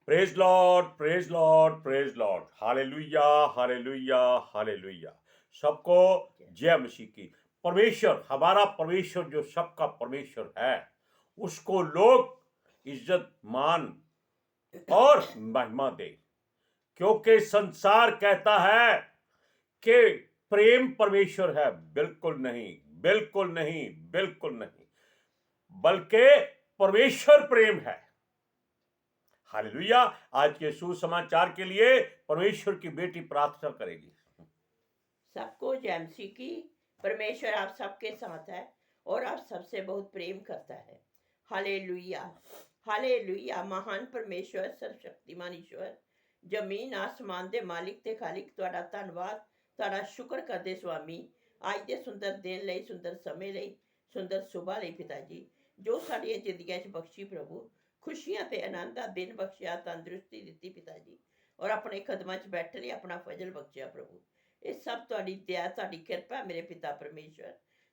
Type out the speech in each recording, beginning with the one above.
Praise Lord, praise Lord, praise Lord. Hallelujah, hallelujah, hallelujah. सबको जय मसीह की। परमेश्वर, हमारा परमेश्वर जो सबका परमेश्वर है, उसको लोग इज्जत मान और महिमा दे, क्योंकि संसार कहता है कि प्रेम परमेश्वर है। बिल्कुल नहीं, बिल्कुल नहीं, बिल्कुल नहीं, बल्कि परमेश्वर प्रेम है। हालेलुया। आज के सुसमाचार के लिए परमेश्वर की बेटी प्रार्थना करेगी। सबको जय मसीह की। परमेश्वर आप सबके साथ है और आप सबसे बहुत प्रेम करता है। Hallelujah, hallelujah. महान परमेश्वर, सर्वशक्तिमान ईश्वर, जमीन आसमान दे मालिक ते खालिक, तुहाडा धन्नवाद, तुहाडा शुक्र करदे स्वामी, आज दे सुंदर दिन लई, सुंदर समय लई, सुंदर सुबह लई पिता जी, जो साडियां जिंदगियां च बख्शी प्रभु, खुशियां ते आनंद दा दिन बख्शिया, तंदुरुस्ती दित्ती पिता जी, और अपने कदमां च बैठे ਲਈ अपना फजल बख्शिया प्रभु। ਇਹ ਸਭ ਤੁਹਾਡੀ ਦਇਆ, ਤੁਹਾਡੀ ਕਿਰਪਾ ਮੇਰੇ ਪਿਤਾ ਪਰਮੇਸ਼ਵਰ।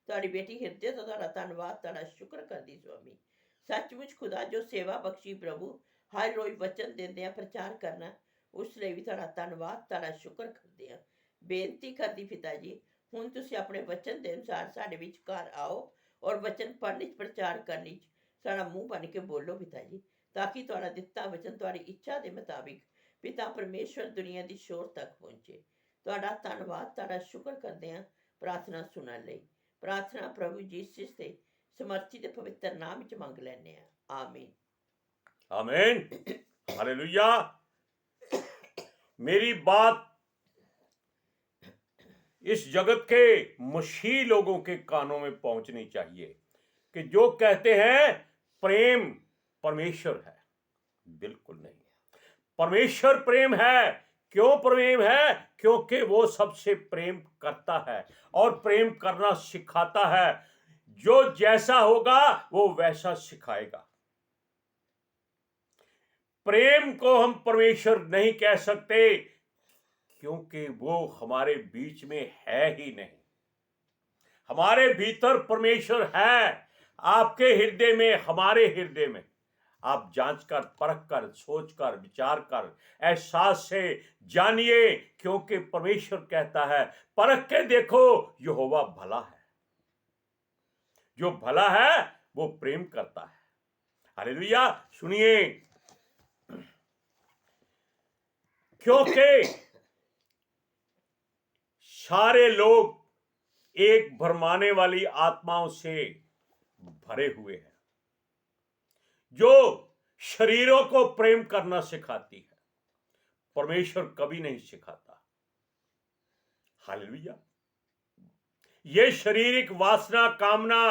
ਤੁਹਾਡੀ ਬੇਟੀ ਹਿਰਦੇ ਤੋਂ ਤੁਹਾਡਾ ਧੰਨਵਾਦ, ਤੁਹਾਡਾ ਸ਼ੁਕਰ ਕਰਦੀ ਸੁਆਮੀ। ਸੱਚਮੁੱਚ ਖੁਦਾ ਜੋ ਸੇਵਾ ਬਖਸ਼ੀ ਪ੍ਰਭੂ, ਹਰ ਰੋਜ਼ ਵਚਨ ਦਿੰਦੇ ਆ, ਪ੍ਰਚਾਰ ਕਰਨਾ, ਉਸ ਲਈ ਵੀ ਤੁਹਾਡਾ ਧੰਨਵਾਦ, ਤੁਹਾਡਾ ਸ਼ੁਕਰ ਕਰਦੇ ਆ। ਬੇਨਤੀ ਕਰਦੀ ਪਿਤਾ ਜੀ, ਹੁਣ ਤੁਸੀਂ ਆਪਣੇ ਵਚਨ ਦੇ ਅਨੁਸਾਰ ਸਾਡੇ ਵਿੱਚ ਘਰ ਆਓ ਔਰ ਵਚਨ ਪੜ੍ਹਨ 'ਚ, ਪ੍ਰਚਾਰ ਕਰਨ 'ਚ ਸਾਡਾ ਮੂੰਹ ਬਣ ਕੇ ਬੋਲੋ ਪਿਤਾ ਜੀ, ਤਾਂ ਕਿ ਤੁਹਾਡਾ ਦਿੱਤਾ ਵਚਨ ਤੁਹਾਡੀ ਇੱਛਾ ਦੇ ਮੁਤਾਬਿਕ ਪਿਤਾ ਪਰਮੇਸ਼ਵਰ ਦੁਨੀਆ ਦੀ ਸ਼ੋਰ ਤੱਕ ਪਹੁੰਚੇ। ਤੁਹਾਡਾ ਧੰਨਵਾਦ, ਤੁਹਾਡਾ ਸ਼ੁਕਰ ਕਰਦੇ ਹਾਂ ਪ੍ਰਾਰਥਨਾ ਸੁਣਨ ਲਈ। ਪ੍ਰਾਰਥਨਾ ਪ੍ਰਭੂ ਯੀਸ਼ੂ ਦੇ ਸਮਰਥੀ ਦੇ ਪਵਿੱਤਰ ਨਾਮ ਵਿੱਚ ਮੰਗ ਲੈਂਦੇ ਹਾਂ, आमीन। आमीन। हालेलुया। मेरी बात इस जगत के मसीही लोगों के कानों में पहुंचनी चाहिए कि जो कहते हैं प्रेम परमेश्वर है। बिल्कुल नहीं, परमेश्वर प्रेम है। क्यों प्रेम है? क्योंकि वो सबसे प्रेम करता है और प्रेम करना सिखाता है। जो जैसा होगा वो वैसा सिखाएगा। प्रेम को हम परमेश्वर नहीं कह सकते, क्योंकि वो हमारे बीच में है ही नहीं। हमारे भीतर परमेश्वर है, आपके हृदय में, हमारे हृदय में। आप जांच कर, परख कर, सोच कर, विचार कर, एहसास से जानिए, क्योंकि परमेश्वर कहता है परख के देखो, यहोवा भला है। जो भला है वो प्रेम करता है। हालेलुया। सुनिए, क्योंकि सारे लोग एक भरमाने वाली आत्माओं से भरे हुए हैं, जो शरीरों को प्रेम करना सिखाती है। परमेश्वर कभी नहीं सिखाता। हालेलुया। ये शारीरिक वासना, कामना,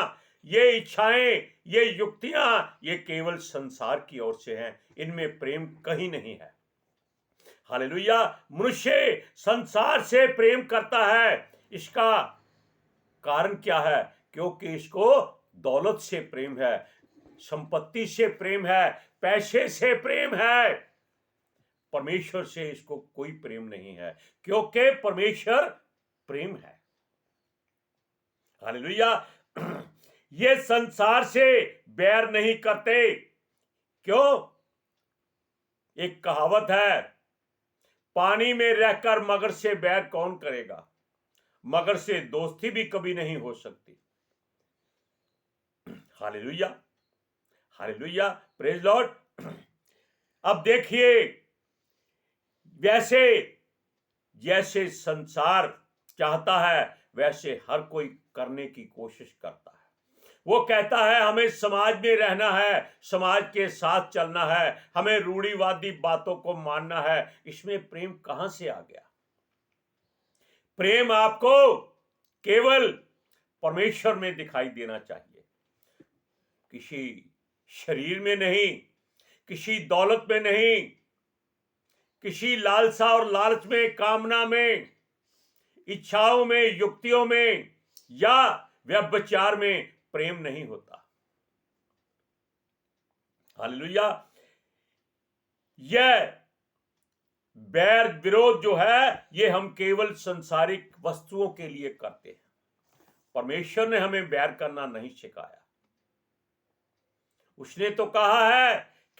ये इच्छाएं, ये युक्तियां, ये केवल संसार की ओर से हैं। इनमें प्रेम कहीं नहीं है। हालेलुया। मनुष्य संसार से प्रेम करता है। इसका कारण क्या है? क्योंकि इसको दौलत से प्रेम है, संपत्ति से प्रेम है, पैसे से प्रेम है। परमेश्वर से इसको कोई प्रेम नहीं है, क्योंकि परमेश्वर प्रेम है। हालेलुया। ये संसार से बैर नहीं करते। क्यों? एक कहावत है, पानी में रहकर मगर से बैर कौन करेगा? मगर से दोस्ती भी कभी नहीं हो सकती। Hallelujah, hallelujah, praise Lord. अब देखिए, वैसे जैसे संसार चाहता है वैसे हर कोई करने की कोशिश करता है। वो कहता है हमें समाज में रहना है, समाज के साथ चलना है, हमें रूढ़िवादी बातों को मानना है। इसमें प्रेम कहां से आ गया? प्रेम आपको केवल परमेश्वर में दिखाई देना चाहिए, किसी शरीर में नहीं, किसी दौलत में नहीं, किसी लालसा और लालच में, कामना में, इच्छाओं में, युक्तियों में या व्यभिचार में प्रेम नहीं होता। हालेलुया। यह बैर विरोध जो है, ये हम केवल संसारिक वस्तुओं के लिए करते हैं। परमेश्वर ने हमें बैर करना नहीं सिखाया। उसने तो कहा है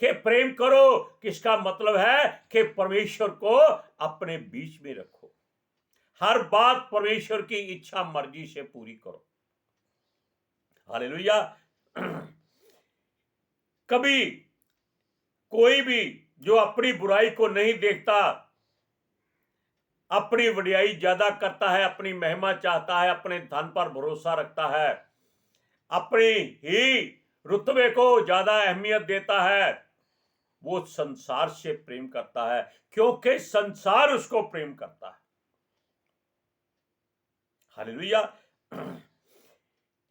कि प्रेम करो, किसका मतलब है कि परमेश्वर को अपने बीच में रखो, हर बात परमेश्वर की इच्छा मर्जी से पूरी करो। हालेलुया। कभी कोई भी जो अपनी बुराई को नहीं देखता, अपनी वडियाई ज्यादा करता है, अपनी महिमा चाहता है, अपने धन पर भरोसा रखता है, अपनी ही रुतबे को ज्यादा अहमियत देता है, वो संसार से प्रेम करता है, क्योंकि संसार उसको प्रेम करता है। हालेलुया।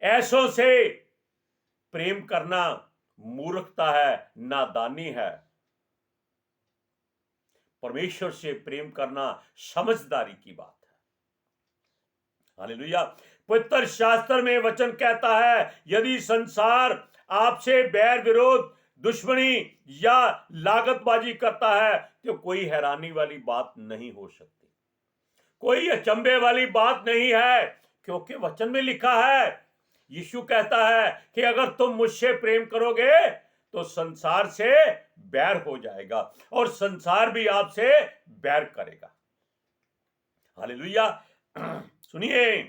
ऐसों से प्रेम करना मूर्खता है, नादानी है। परमेश्वर से प्रेम करना समझदारी की बात है। हालेलुया। पवित्र शास्त्र में वचन कहता है, यदि संसार आपसे बैर विरोध, दुश्मनी या लागतबाजी करता है तो कोई हैरानी वाली बात नहीं हो सकती, कोई अचंभे वाली बात नहीं है, क्योंकि वचन में लिखा है, यीशु कहता है कि अगर तुम मुझसे प्रेम करोगे तो संसार से बैर हो जाएगा और संसार भी आपसे बैर करेगा। हालेलुया। सुनिए,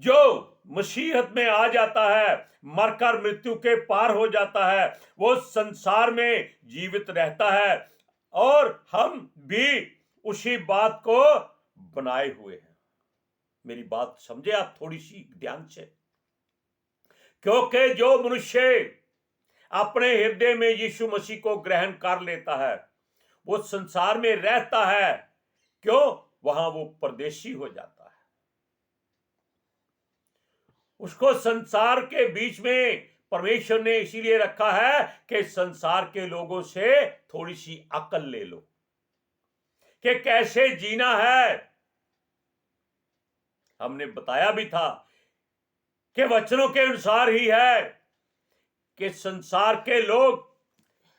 जो मसीहत में आ जाता है, मरकर मृत्यु के पार हो जाता है, वो संसार में जीवित रहता है, और हम भी उसी बात को बनाए हुए हैं। मेरी बात समझे आप थोड़ी सी ध्यान से, क्योंकि जो मनुष्य अपने हृदय में यीशु मसीह को ग्रहण कर लेता है, वो संसार में रहता है, क्यों? वहां वो परदेशी हो जाता है। उसको संसार के बीच में परमेश्वर ने इसीलिए रखा है कि संसार के लोगों से थोड़ी सी अकल ले लो कि कैसे जीना है। हमने बताया भी था कि वचनों के अनुसार ही है कि संसार के लोग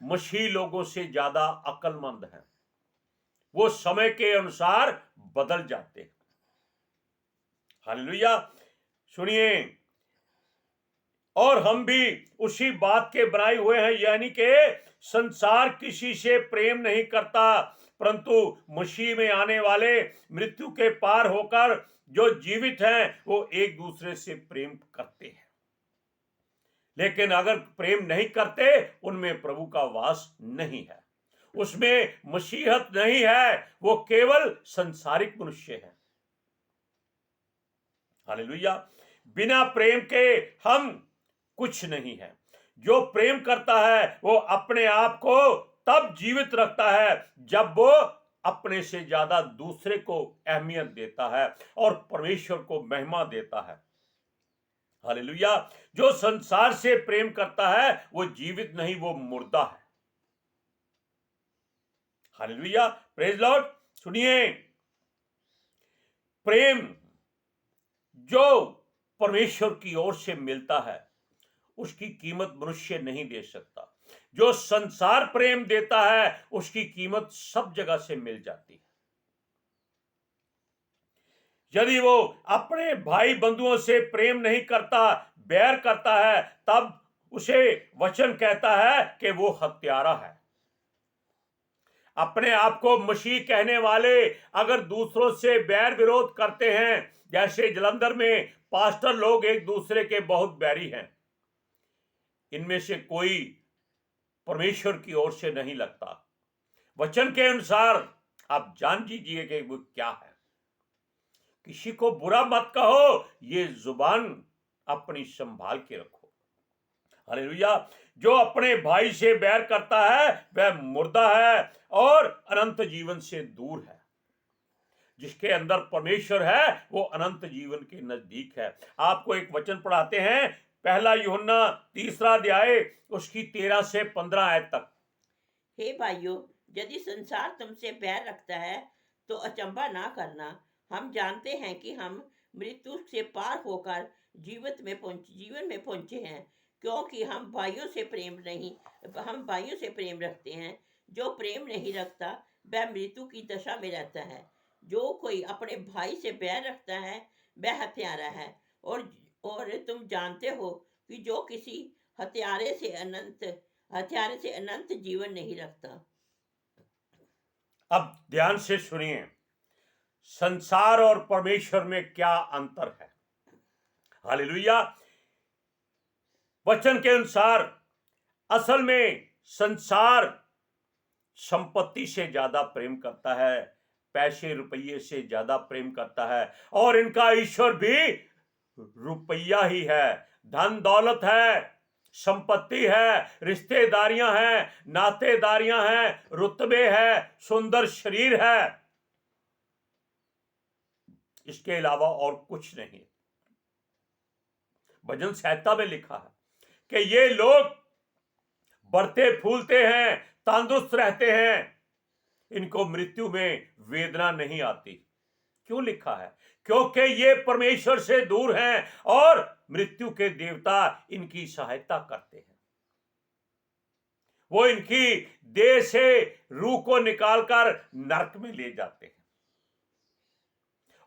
मसीही लोगों से ज्यादा अक्लमंद हैं, वो समय के अनुसार बदल जाते हैं। हालेलुया। सुनिए, और हम भी उसी बात के बनाए हुए हैं, यानी कि संसार किसी से प्रेम नहीं करता, परंतु मसीह में आने वाले मृत्यु के पार होकर जो जीवित हैं वो एक दूसरे से प्रेम करते हैं। लेकिन अगर प्रेम नहीं करते, उनमें प्रभु का वास नहीं है, उसमें मसीहत नहीं है, वो केवल संसारिक मनुष्य है। हालेलुया। बिना प्रेम के हम कुछ नहीं है। जो प्रेम करता है वो अपने आप को तब जीवित रखता है जब वो अपने से ज्यादा दूसरे को अहमियत देता है और परमेश्वर को महिमा देता है। हालेलुया। जो संसार से प्रेम करता है वो जीवित नहीं, वो मुर्दा है। Hallelujah, praise Lord. सुनिए, प्रेम जो परमेश्वर की ओर से मिलता है उसकी कीमत मनुष्य नहीं दे सकता। जो संसार प्रेम देता है उसकी कीमत सब जगह से मिल जाती है। यदि वो अपने भाई बंधुओं से प्रेम नहीं करता, बैर करता है, तब उसे वचन कहता है कि वो हत्यारा है। अपने आप को मसीह कहने वाले अगर दूसरों से बैर विरोध करते हैं, जैसे जलंधर में पास्टर लोग एक दूसरे के बहुत बैरी हैं, इनमें से कोई परमेश्वर की ओर से नहीं लगता। वचन के अनुसार आप जान लीजिए कि वो क्या है। किसी को बुरा मत कहो, ये जुबान अपनी संभाल के रखो। हालेलुया। जो अपने भाई से बैर करता है वह मुर्दा है और अनंत जीवन से दूर है। जिसके अंदर परमेश्वर है वो अनंत जीवन के नजदीक है। आपको एक वचन पढ़ाते हैं, पहला यूहन्ना 3 अध्याय उसकी 13 से 15 आयत तक। हे भाइयों, यदि संसार तुमसे बैर रखता है तो अचंभा ना करना। हम जानते हैं कि हम मृत्यु से पार होकर जीवन में पहुंचे हैं, क्योंकि हम भाइयों से प्रेम रखते हैं। जो प्रेम नहीं रखता वह मृत्यु की दशा में रहता है। जो कोई अपने भाई से बैर रखता है वह हत्यारा है। और तुम जानते हो कि जो किसी हत्यारे से अनंत जीवन नहीं रखता। अब ध्यान से सुनिए, संसार और परमेश्वर में क्या अंतर है। हालेलुया। वचन के अनुसार असल में संसार संपत्ति से ज्यादा प्रेम करता है, पैसे रुपये से ज्यादा प्रेम करता है, और इनका ईश्वर भी रुपया ही है, धन दौलत है, संपत्ति है, रिश्तेदारियां हैं, नातेदारियां हैं, रुतबे है, सुंदर शरीर है, इसके अलावा और कुछ नहीं। भजन संहिता में लिखा है कि ये लोग बढ़ते फूलते हैं, तंदुरुस्त रहते हैं, इनको मृत्यु में वेदना नहीं आती। क्यों लिखा है? क्योंकि ये परमेश्वर से दूर हैं और मृत्यु के देवता इनकी सहायता करते हैं। वो इनकी देह से रूह को निकालकर नरक में ले जाते हैं,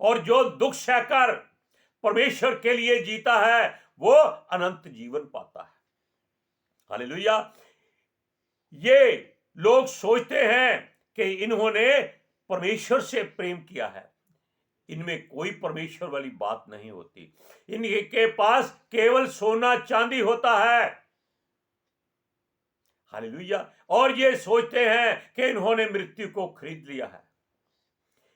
और जो दुख सहकर परमेश्वर के लिए जीता है वो अनंत जीवन पाता है। हालेलुया। ये लोग सोचते हैं कि इन्होंने परमेश्वर से प्रेम किया है, इनमें कोई परमेश्वर वाली बात नहीं होती। इनके पास केवल सोना चांदी होता है। हालेलुया। और ये सोचते हैं कि इन्होंने मृत्यु को खरीद लिया है।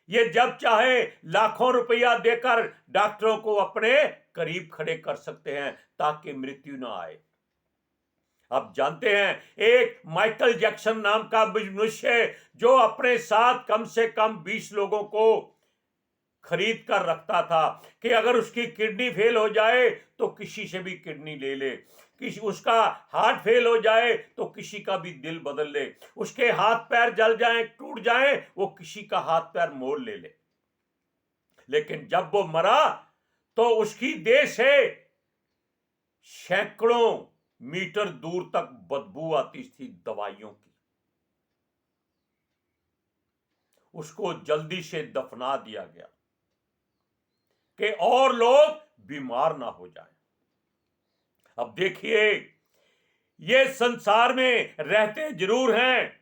ये जब चाहे लाखों रुपया देकर डॉक्टरों को अपने करीब खड़े कर सकते हैं ताकि मृत्यु ना आए। आप जानते हैं एक माइकल जैक्सन नाम का मनुष्य जो अपने साथ कम से कम 20 लोगों को खरीद कर रखता था कि अगर उसकी किडनी फेल हो जाए तो किसी से भी किडनी ले ले, किसी उसका हार्ट फेल हो जाए तो किसी का भी दिल बदल ले, उसके हाथ पैर जल जाएं, टूट जाएं, वो किसी का हाथ पैर मोड़ ले ले। लेकिन जब वो मरा तो उसकी देह से सैकड़ों मीटर दूर तक बदबू आती थी दवाइयों की। उसको जल्दी से दफना दिया गया कि और लोग बीमार ना हो जाएं। अब देखिए, ये संसार में रहते जरूर हैं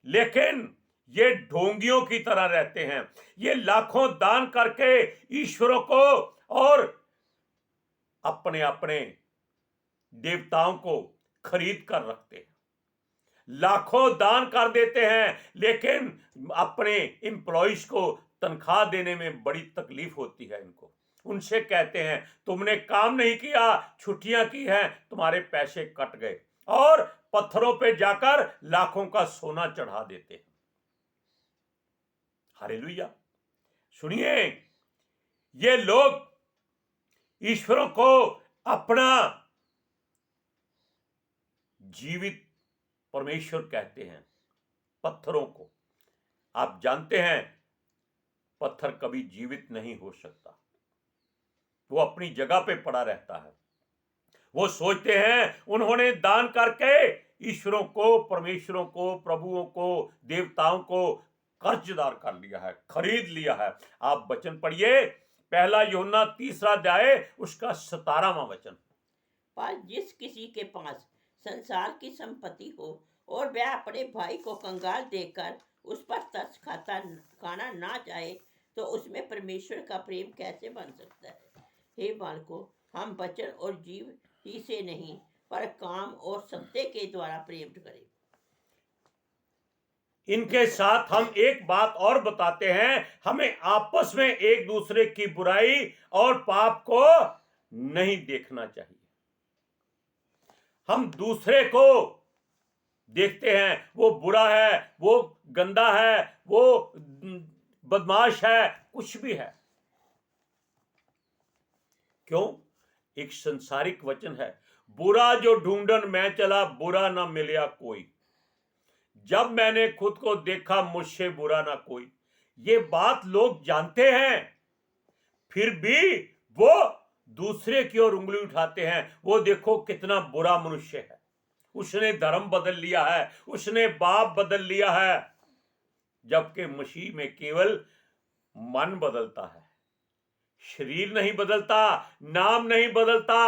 लेकिन ये ढोंगियों की तरह रहते हैं। ये लाखों दान करके ईश्वरों को और अपने अपने देवताओं को खरीद कर रखते हैं, लाखों दान कर देते हैं, लेकिन अपने एम्प्लॉइज को तनख्वाह देने में बड़ी तकलीफ होती है इनको। उनसे कहते हैं तुमने काम नहीं किया, छुट्टियां की हैं, तुम्हारे पैसे कट गए, और पत्थरों पे जाकर लाखों का सोना चढ़ा देते हैं। हालेलुया। सुनिए, ये लोग ईश्वरों को अपना जीवित परमेश्वर कहते हैं, पत्थरों को। आप जानते हैं पत्थर कभी जीवित नहीं हो सकता, वो अपनी जगह पे पड़ा रहता है। वो सोचते हैं उन्होंने दान करके ईश्वरों को, परमेश्वरों को, प्रभुओं को, देवताओं को कर्जदार कर लिया है, खरीद लिया है। आप वचन पढ़िए, पहला यूहन्ना 3 अध्याय उसका 17वां वचन। पर जिस किसी के पास संसार की संपत्ति हो और वह अपने भाई को कंगाल देखकर उस पर तरस खाना ना चाहे तो उसमें परमेश्वर का प्रेम कैसे बन सकता है। हे बालकों, हम वचन और जीव ही से नहीं पर काम और सत्य के द्वारा प्रेम करें। इनके साथ हम एक बात और बताते हैं, हमें आपस में एक दूसरे की बुराई और पाप को नहीं देखना चाहिए। हम दूसरे को देखते हैं वो बुरा है, वो गंदा है, वो बदमाश है, कुछ भी है। क्यों? एक संसारिक वचन है, बुरा जो ढूंढन मैं चला, बुरा ना मिला कोई, जब मैंने खुद को देखा मुझसे बुरा ना कोई। ये बात लोग जानते हैं, फिर भी वो दूसरे की ओर उंगली उठाते हैं। वो देखो कितना बुरा मनुष्य है, उसने धर्म बदल लिया है, उसने बाप बदल लिया है। जबकि मसीह में केवल मन बदलता है, शरीर नहीं बदलता, नाम नहीं बदलता,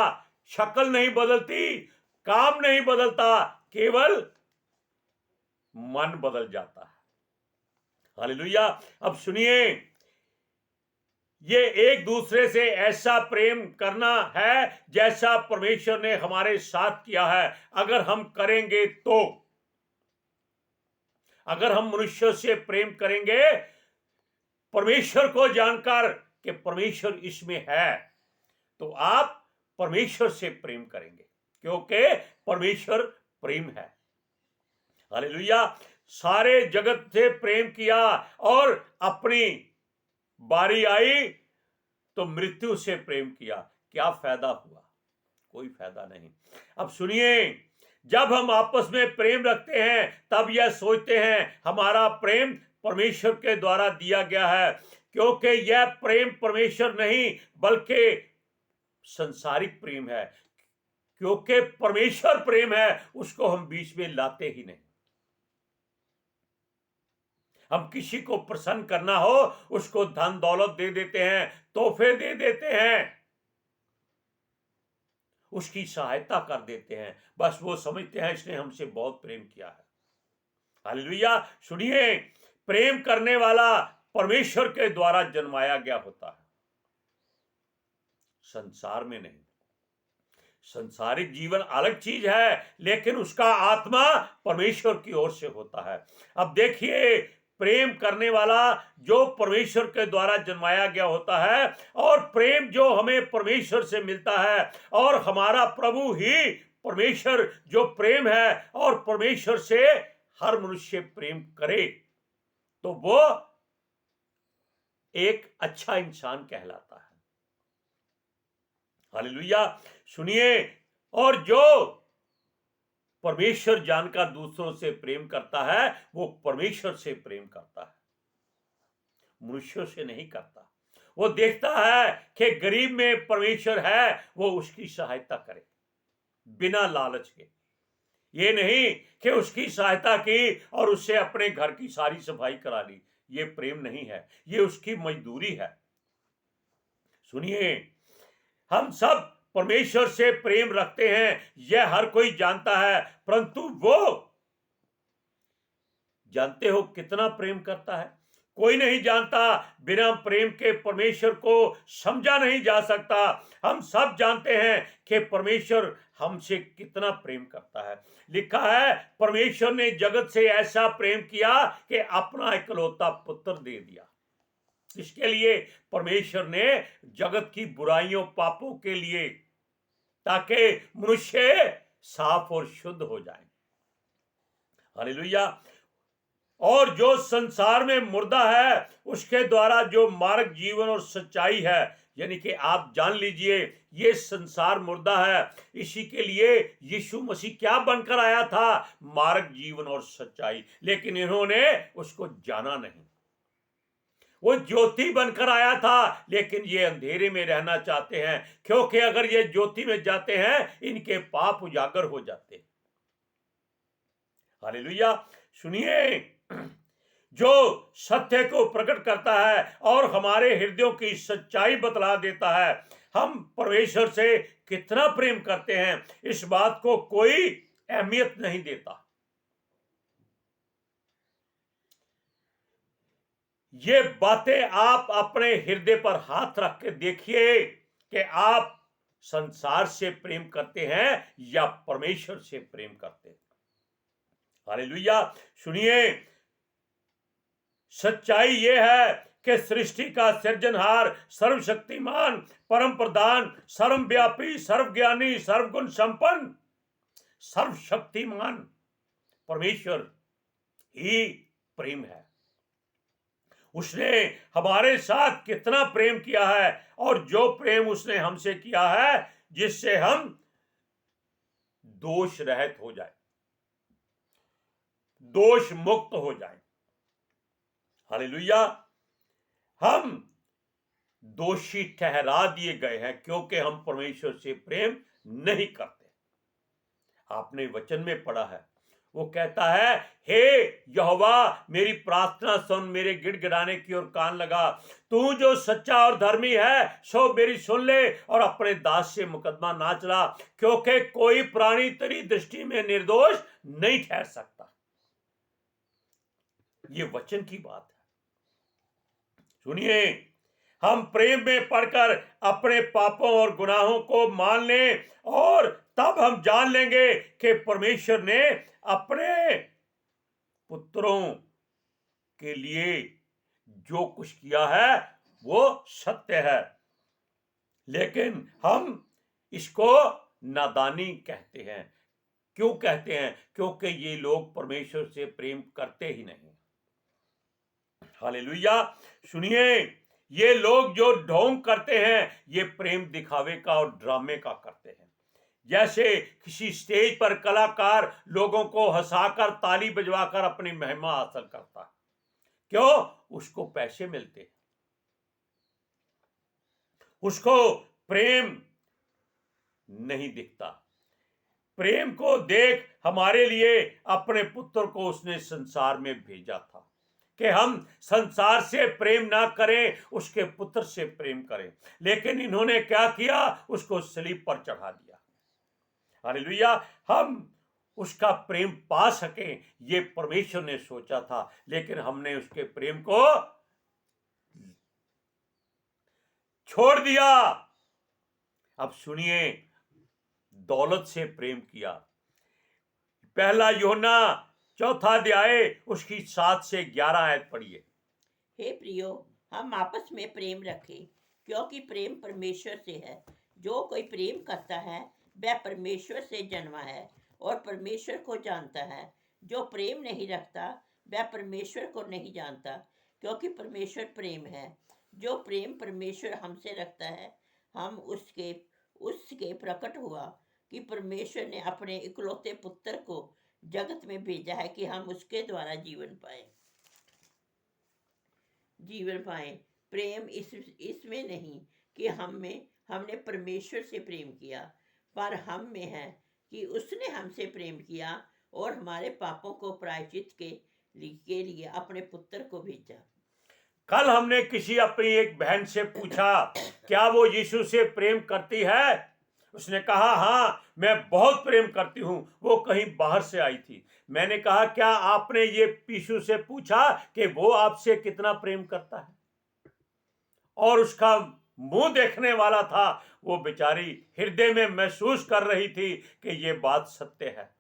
शक्ल नहीं बदलती, काम नहीं बदलता, केवल मन बदल जाता है। हालेलुया। अब सुनिए, ये एक दूसरे से ऐसा प्रेम करना है जैसा परमेश्वर ने हमारे साथ किया है। अगर हम करेंगे तो, अगर हम मनुष्यों से प्रेम करेंगे परमेश्वर को जानकर कि परमेश्वर इसमें है, तो आप परमेश्वर से प्रेम करेंगे, क्योंकि परमेश्वर प्रेम है। हालेलुया। सारे जगत से प्रेम किया और अपनी बारी आई तो मृत्यु से प्रेम किया। क्या फायदा हुआ? कोई फायदा नहीं। अब सुनिए, जब हम आपस में प्रेम रखते हैं तब यह सोचते हैं हमारा प्रेम परमेश्वर के द्वारा दिया गया है, क्योंकि यह प्रेम परमेश्वर नहीं बल्कि संसारिक प्रेम है। क्योंकि परमेश्वर प्रेम है, उसको हम बीच में लाते ही नहीं। हम किसी को प्रसन्न करना हो उसको धन दौलत दे देते हैं, तोहफे दे देते हैं, उसकी सहायता कर देते हैं, बस वो समझते हैं इसने हमसे बहुत प्रेम किया है। हालेलुया। सुनिए, प्रेम करने वाला परमेश्वर के द्वारा जन्माया गया होता है, संसार में नहीं। संसारिक जीवन अलग चीज है, लेकिन उसका आत्मा परमेश्वर की ओर से होता है। अब देखिए, प्रेम करने वाला जो परमेश्वर के द्वारा जन्माया गया होता है, और प्रेम जो हमें परमेश्वर से मिलता है, और हमारा प्रभु ही परमेश्वर जो प्रेम है, और परमेश्वर से हर मनुष्य प्रेम करे तो वो एक अच्छा इंसान कहलाता है। हालेलुया। सुनिए, और जो परमेश्वर जानकर दूसरों से प्रेम करता है वो परमेश्वर से प्रेम करता है, मनुष्यों से नहीं करता। वो देखता है कि गरीब में परमेश्वर है, वो उसकी सहायता करे बिना लालच के। ये नहीं कि उसकी सहायता की और उससे अपने घर की सारी सफाई करा ली। ये प्रेम नहीं है, ये उसकी मजदूरी है। सुनिए, हम सब परमेश्वर से प्रेम रखते हैं, यह हर कोई जानता है, परंतु वो जानते हो कितना प्रेम करता है? कोई नहीं जानता। बिना प्रेम के परमेश्वर को समझा नहीं जा सकता। हम सब जानते हैं कि परमेश्वर हमसे कितना प्रेम करता है। लिखा है, परमेश्वर ने जगत से ऐसा प्रेम किया कि अपना इकलौता पुत्र दे दिया। इसके लिए परमेश्वर ने जगत की बुराइयों पापों के लिए, ताकि मनुष्य साफ और शुद्ध हो जाए। हालेलुया। और जो संसार में मुर्दा है उसके द्वारा जो मार्ग, जीवन और सच्चाई है, यानी कि आप जान लीजिए ये संसार मुर्दा है। इसी के लिए यीशु मसीह क्या बनकर आया था? मार्ग, जीवन और सच्चाई। लेकिन इन्होंने उसको जाना नहीं। वो ज्योति बनकर आया था, लेकिन ये अंधेरे में रहना चाहते हैं, क्योंकि अगर ये ज्योति में जाते हैं इनके पाप उजागर हो जाते हैं। हालेलुया। सुनिए, जो सत्य को प्रकट करता है और हमारे हृदयों की सच्चाई बतला देता है, हम परमेश्वर से कितना प्रेम करते हैं इस बात को कोई अहमियत नहीं देता। ये बातें आप अपने हृदय पर हाथ रख के देखिए कि आप संसार से प्रेम करते हैं या परमेश्वर से प्रेम करते हैं। हालेलुया। सुनिए, सच्चाई ये है कि सृष्टि का सृजनहार, सर्वशक्तिमान, परम प्रधान, सर्वव्यापी, सर्वज्ञानी, सर्वगुण संपन्न, सर्वशक्तिमान परमेश्वर ही प्रेम है। उसने हमारे साथ कितना प्रेम किया है, और जो प्रेम उसने हमसे किया है जिससे हम दोष रहित हो जाए, दोष मुक्त हो जाए। हालेलुया। हम दोषी ठहरा दिए गए हैं क्योंकि हम परमेश्वर से प्रेम नहीं करते। आपने वचन में पढ़ा है, वो कहता है, हे यहोवा मेरी प्रार्थना सुन, मेरे गिड़गिड़ाने की ओर कान लगा। तू जो सच्चा और धर्मी है सो मेरी सुन ले और अपने दास से मुकदमा ना चला, क्योंकि कोई प्राणी तेरी दृष्टि में निर्दोष नहीं ठहर सकता। ये वचन की बात है। सुनिए, हम प्रेम में पढ़कर अपने पापों और गुनाहों को मान लें और तब हम जान लेंगे कि परमेश्वर ने अपने पुत्रों के लिए जो कुछ किया है वो सत्य है। लेकिन हम इसको नादानी कहते हैं। क्यों कहते हैं? क्योंकि ये लोग परमेश्वर से प्रेम करते ही नहीं। हालेलुया। सुनिए, ये लोग जो ढोंग करते हैं ये प्रेम दिखावे का और ड्रामे का करते हैं। जैसे किसी स्टेज पर कलाकार लोगों को हंसाकर ताली बजवाकर अपनी महिमा हासिल करता है। क्यों? उसको पैसे मिलते हैं, उसको प्रेम नहीं दिखता। प्रेम को देख हमारे लिए अपने पुत्र को उसने संसार में भेजा था कि हम संसार से प्रेम ना करें, उसके पुत्र से प्रेम करें। लेकिन इन्होंने क्या किया? उसको सलीब पर चढ़ा दिया। हालेलुया। हम उसका प्रेम पा सकें ये परमेश्वर ने सोचा था, लेकिन हमने उसके प्रेम को छोड़ दिया। अब सुनिए, दौलत से प्रेम किया। पहला यूहन्ना 4 अध्याय उसकी 7 से 11 आयत पढ़िए। हे प्रियो, हम आपस में प्रेम रखें, क्योंकि प्रेम परमेश्वर से है। जो कोई प्रेम करता है वह परमेश्वर से जन्मा है और परमेश्वर को जानता है। जो प्रेम नहीं रखता वह परमेश्वर को नहीं जानता, क्योंकि परमेश्वर प्रेम है। जो प्रेम परमेश्वर हमसे रखता है, हम उसके प्रकट हुआ कि परमेश्वर ने अपने इकलौते पुत्र को जगत में भेजा है कि हम उसके द्वारा जीवन पाए। प्रेम इसमें नहीं कि हमने परमेश्वर से प्रेम किया, पर हम में है कि उसने हमसे प्रेम किया और हमारे पापों को प्रायश्चित के लिए अपने पुत्र को भेजा। कल हमने किसी अपनी एक बहन से पूछा क्या वो यीशु से प्रेम करती है? उसने कहा हाँ, मैं बहुत प्रेम करती हूँ। वो कहीं बाहर से आई थी। मैंने कहा क्या आपने ये यीशु से पूछा कि वो आपसे कितना प्रेम करता है? और उसका मुंह देखने वाला था। वो बेचारी हृदय में महसूस कर रही थी कि ये बात सत्य है।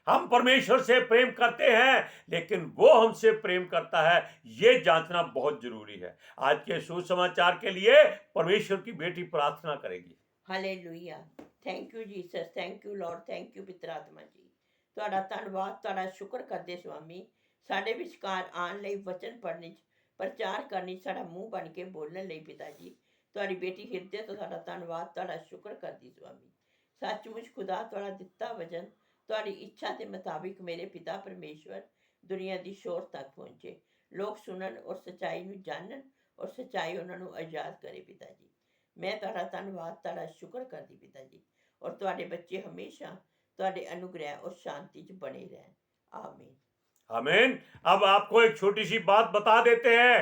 हम परमेश्वर से प्रेम करते हैं, लेकिन वो हमसे प्रेम करता है, ये जांचना बहुत जरूरी है। आज के सुसमाचार के लिए परमेश्वर की बेटी प्रार्थना करेगी। Hallelujah. Thank you Jesus, thank you Lord, thank you पिता आत्मा जी। ਤੁਹਾਡਾ ਧੰਨਵਾਦ, ਤੁਹਾਡਾ ਸ਼ੁਕਰ ਕਰਦੇ ਸੁਆਮੀ, ਸਾਡੇ ਵਿਚਕਾਰ ਆਉਣ ਲਈ, ਵਚਨ ਪੜ੍ਹਨ 'ਚ ਪ੍ਰਚਾਰ ਕਰਨ 'ਚ ਸਾਡਾ ਮੂੰਹ ਬਣ ਕੇ ਬੋਲਣ ਲਈ ਪਿਤਾ ਜੀ। ਤੁਹਾਡੀ ਬੇਟੀ ਹਿਰਦੇ ਤੋਂ ਤੁਹਾਡਾ ਧੰਨਵਾਦ, ਤੁਹਾਡਾ ਸ਼ੁਕਰ ਕਰਦੀ ਸੁਆਮੀ। ਸੱਚਮੁੱਚ ਖੁਦਾ ਤੁਹਾਡਾ ਦਿੱਤਾ ਵਚਨ ਤੁਹਾਡੀ ਇੱਛਾ ਦੇ ਮੁਤਾਬਿਕ ਮੇਰੇ ਪਿਤਾ ਪਰਮੇਸ਼ਵਰ ਦੁਨੀਆ ਦੀ ਸ਼ੋਰ ਤੱਕ ਪਹੁੰਚੇ। ਲੋਕ ਸੁਣਨ ਔਰ ਸੱਚਾਈ ਨੂੰ ਜਾਣਨ ਔਰ ਸੱਚਾਈ ਉਹਨਾਂ ਨੂੰ ਆਜ਼ਾਦ ਕਰੇ ਪਿਤਾ ਜੀ। ਮੈਂ ਤੁਹਾਡਾ ਧੰਨਵਾਦ, ਤੁਹਾਡਾ ਸ਼ੁਕਰ ਕਰਦੀ ਪਿਤਾ ਜੀ। ਔਰ ਤੁਹਾਡੇ ਬੱਚੇ ਹਮੇਸ਼ਾ ਤੁਹਾਡੇ अनुग्रह और शांति च बने रहें। आमीन। आमीन। अब आपको एक छोटी सी बात बता देते हैं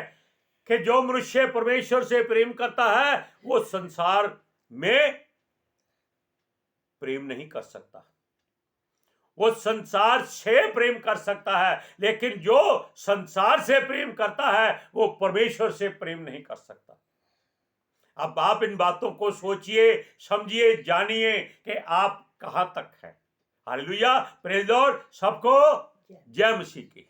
कि जो मनुष्य परमेश्वर से प्रेम करता है वो संसार में प्रेम नहीं कर सकता। वो संसार से प्रेम कर सकता है, लेकिन जो संसार से प्रेम करता है वो परमेश्वर से प्रेम नहीं कर सकता। अब आप इन बातों को सोचिए, समझिए, जानिए कि आप कहां तक हैं। Hallelujah, praise the Lord. सबको जय मसीह की।